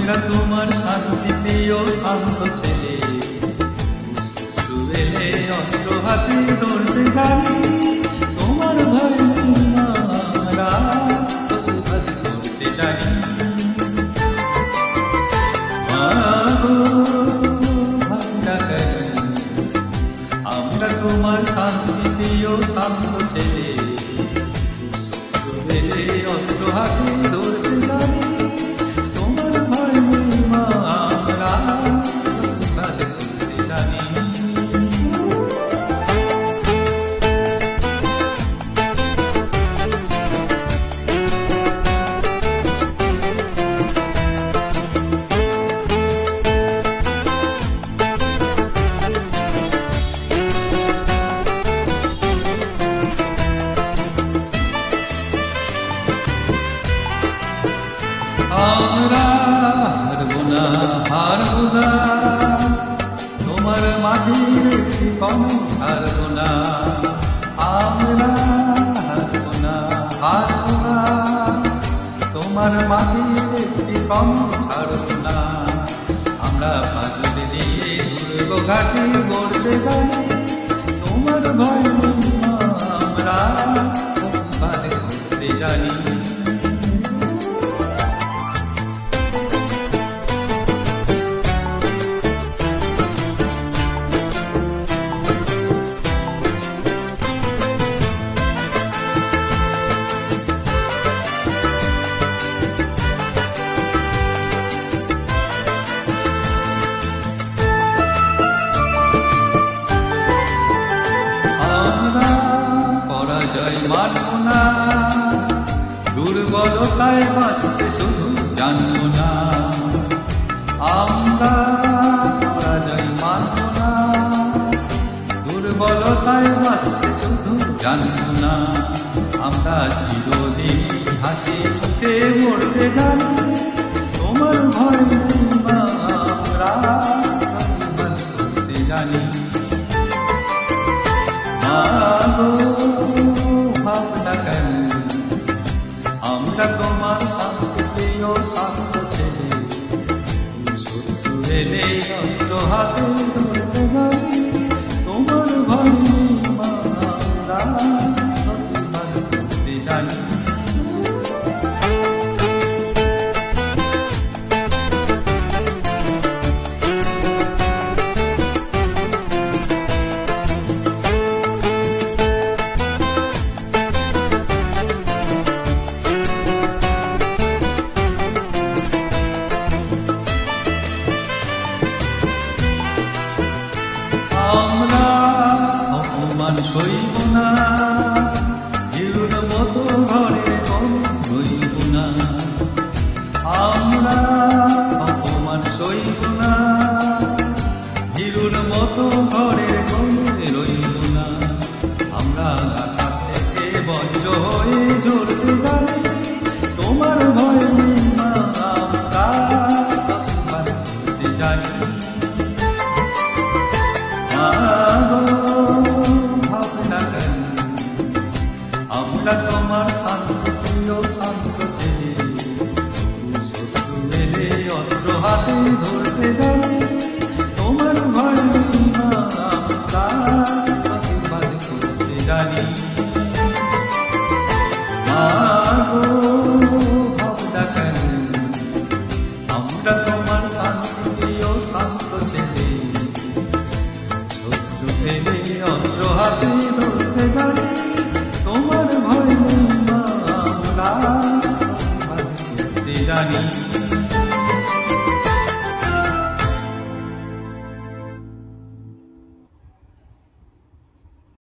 আমরা তোমার শান্তি প্রিয় শান্ত ছেলে, শত্রু এলে অস্ত্র হাতে ধরতে জানি, তোমার ভয় আমরা করতে জানি। আমরা তোমার শান্তি প্রিয় শান্ত ছেলে, শত্রু এলে অস্ত্র হাতে ধরতে জানি, তোমার ভয় আমরা করতে জানি। আমরা হারবো না, হারবো না, তোমার মাটির একটি কণ হারবো না। আমরা হারবো না, হারবো না, তোমার মাটির একটি কণ ছাড়বো না। আমরা পাঁচুর দিয়ে দুর্গ ঘাটে গড়তে জানি, তোমার ভয় আমরা করতে জানি। পরাজয় মানব না, দুর্বলতায় বাঁচতে শুধু জানব না। আমরা পরাজয় মানব না, দুর্বলতায় বাঁচতে শুধু জানব না। আমরা চিরদিন হাসি মুখে মরতে জানি, তোমার ভয় আমরা করতে জানি। আমরা তোমার শান্ত প্রিয় শান্ত ছেলে, শত্রু এলে অস্ত্র হাতে